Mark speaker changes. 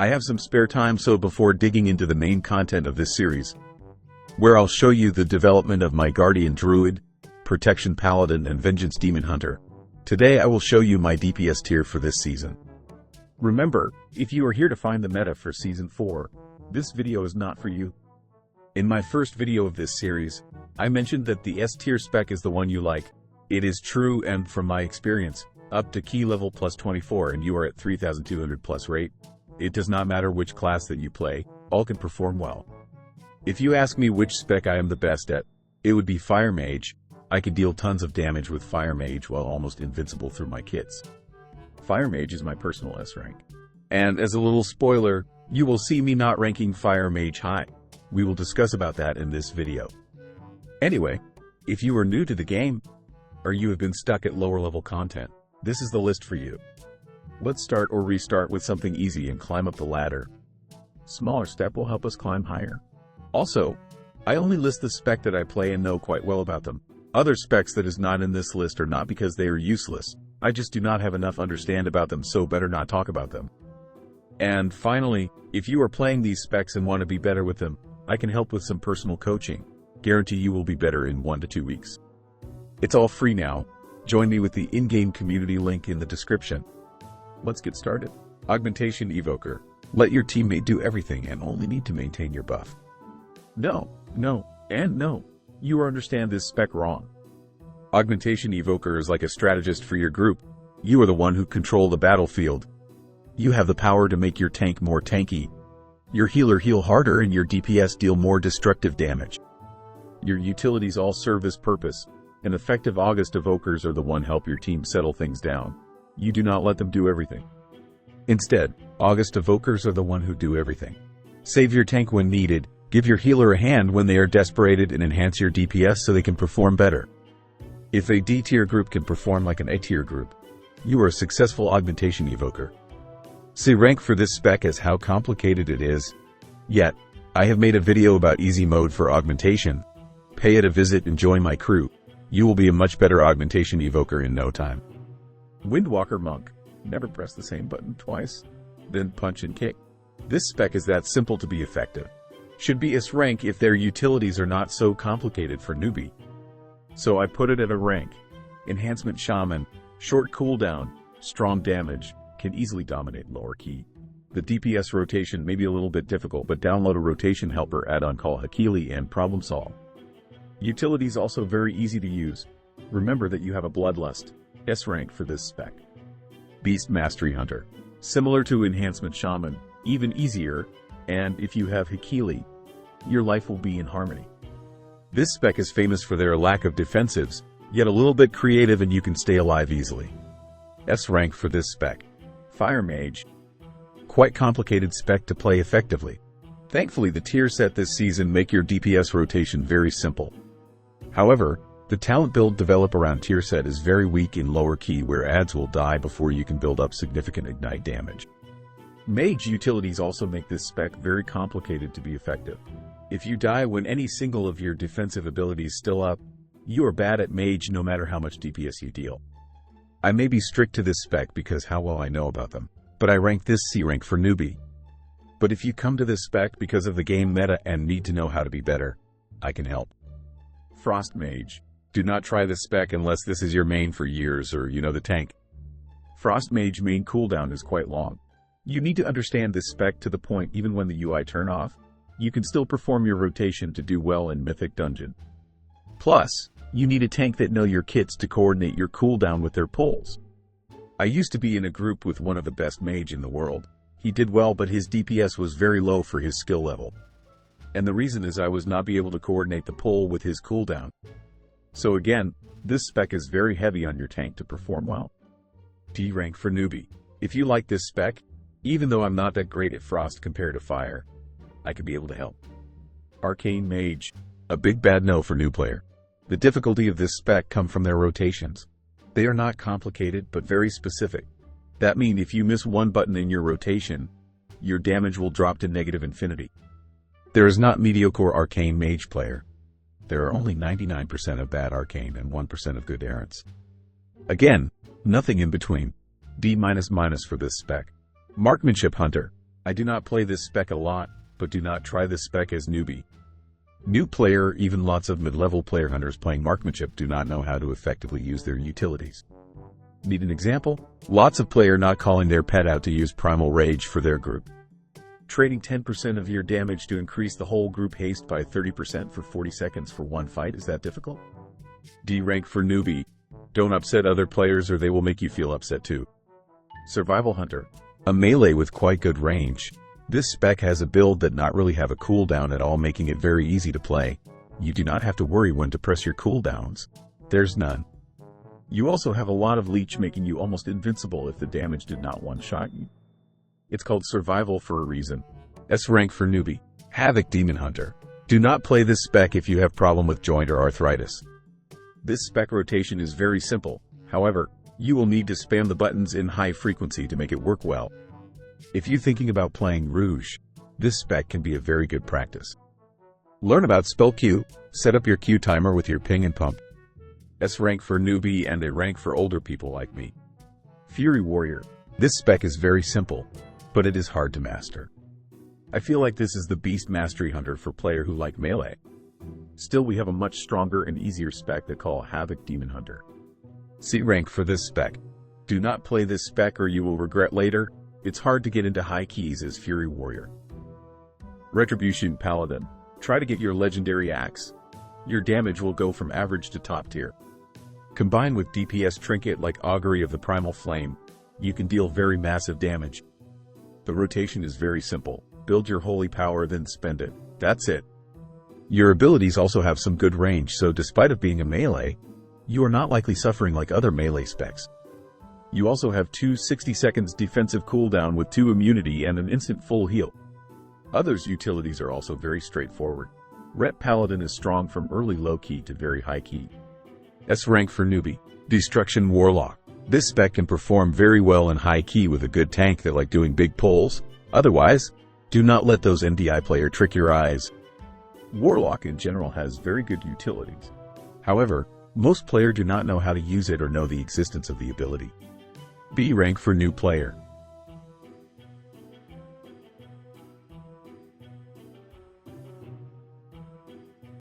Speaker 1: I have some spare time, so before digging into the main content of this series, where I'll show you the development of my Guardian Druid, Protection Paladin, and Vengeance Demon Hunter, today I will show you my DPS tier for this season. Remember, if you are here to find the meta for Season 4, this video is not for you. In my first video of this series, I mentioned that the S tier spec is the one you like. It is true, and from my experience, up to key level plus 24 and you are at 3200 plus rate, it does not matter which class that you play, all can perform well. If you ask me which spec I am the best at, it would be Fire Mage. I can deal tons of damage with Fire Mage while almost invincible through my kits. Fire Mage is my personal S rank. And as a little spoiler, you will see me not ranking Fire Mage high. We will discuss about that in this video. Anyway, if you are new to the game, or you have been stuck at lower level content, this is the list for you. Let's start or restart with something easy and climb up the ladder. Smaller step will help us climb higher. Also, I only list the spec that I play and know quite well about them. Other specs that is not in this list are not because they are useless. I just do not have enough understand about them, so better not talk about them. And finally, if you are playing these specs and want to be better with them, I can help with some personal coaching. Guarantee you will be better in 1 to 2 weeks. It's all free now. Join me with the in-game community link in the description. Let's get started. Augmentation Evoker. Let your teammate do everything and only need to maintain your buff. No, and no. You understand this spec wrong. Augmentation Evoker is like a strategist for your group. You are the one who control the battlefield. You have the power to make your tank more tanky, your healer heal harder, and your DPS deal more destructive damage. Your utilities all serve this purpose, and effective August Evokers are the one help your team settle things down. You do not let them do everything. Instead, August Evokers are the one who do everything. Save your tank when needed, give your healer a hand when they are desperated, and enhance your DPS so they can perform better. If a D tier group can perform like an A tier group, you are a successful Augmentation Evoker. See rank for this spec as how complicated it is. Yet, I have made a video about easy mode for augmentation. Pay it a visit and join my crew. You will be a much better Augmentation Evoker in no time. Windwalker Monk. Never press the same button twice, then punch and kick. This spec is that simple to be effective. Should be S rank if their utilities are not so complicated for newbie. So I put it at a rank. Enhancement Shaman, short cooldown, strong damage, can easily dominate lower key. The DPS rotation may be a little bit difficult, but download a rotation helper add-on called Hakili and problem solve. Utilities also very easy to use. Remember that you have a Bloodlust, S rank for this spec. Beast Mastery Hunter. Similar to Enhancement Shaman, even easier, and if you have Hakili, your life will be in harmony. This spec is famous for their lack of defensives, yet a little bit creative and you can stay alive easily. S rank for this spec. Fire Mage. Quite complicated spec to play effectively. Thankfully the tier set this season make your DPS rotation very simple. However, the talent build develop around tier set is very weak in lower key where ads will die before you can build up significant ignite damage. Mage utilities also make this spec very complicated to be effective. If you die when any single of your defensive abilities still up, you are bad at Mage no matter how much DPS you deal. I may be strict to this spec because how well I know about them, but I rank this C rank for newbie. But if you come to this spec because of the game meta and need to know how to be better, I can help. Frost Mage. Do not try this spec unless this is your main for years or you know the tank. Frost Mage main cooldown is quite long. You need to understand this spec to the point even when the UI turn off, you can still perform your rotation to do well in Mythic Dungeon. Plus, you need a tank that know your kits to coordinate your cooldown with their pulls. I used to be in a group with one of the best mage in the world. He did well, but his DPS was very low for his skill level. And the reason is I was not be able to coordinate the pull with his cooldown. So again, this spec is very heavy on your tank to perform well. D rank for newbie. If you like this spec, even though I'm not that great at Frost compared to Fire, I could be able to help. Arcane Mage. A big bad no for new player. The difficulty of this spec come from their rotations. They are not complicated but very specific. That means if you miss one button in your rotation, your damage will drop to negative infinity. There is not mediocre Arcane Mage player. There are only 99% of bad Arcane and 1% of good errants. Again, nothing in between. D++ for this spec. Marksmanship Hunter. I do not play this spec a lot, but do not try this spec as newbie. New player, even lots of mid-level player hunters playing marksmanship do not know how to effectively use their utilities. Need an example? Lots of player not calling their pet out to use Primal Rage for their group. Trading 10% of your damage to increase the whole group haste by 30% for 40 seconds for one fight, is that difficult? D rank for newbie. Don't upset other players or they will make you feel upset too. Survival Hunter. A melee with quite good range. This spec has a build that not really have a cooldown at all, making it very easy to play. You do not have to worry when to press your cooldowns. There's none. You also have a lot of leech, making you almost invincible if the damage did not one-shot you. It's called survival for a reason. S rank for newbie. Havoc Demon Hunter. Do not play this spec if you have problem with joint or arthritis. This spec rotation is very simple. However, you will need to spam the buttons in high frequency to make it work well. If you're thinking about playing Rouge, this spec can be a very good practice. Learn about spell Q, set up your Q timer with your ping and pump. S rank for newbie and A rank for older people like me. Fury Warrior. This spec is very simple, but it is hard to master. I feel like this is the beast mastery hunter for player who like melee. Still, we have a much stronger and easier spec that call Havoc Demon Hunter. C rank for this spec. Do not play this spec or you will regret later. It's hard to get into high keys as Fury Warrior. Retribution Paladin. Try to get your legendary axe. Your damage will go from average to top tier. Combined with DPS trinket like Augury of the Primal Flame, you can deal very massive damage. The rotation is very simple. Build your holy power, then spend it. That's it. Your abilities also have some good range, so despite of being a melee, you are not likely suffering like other melee specs. You also have 2 60 seconds defensive cooldown with 2 immunity and an instant full heal. Others' utilities are also very straightforward. Ret Paladin is strong from early low key to very high key. S rank for newbie. Destruction Warlock. This spec can perform very well in high key with a good tank that like doing big pulls. Otherwise, do not let those NDI player trick your eyes. Warlock in general has very good utilities. However, most players do not know how to use it or know the existence of the ability. B rank for new player.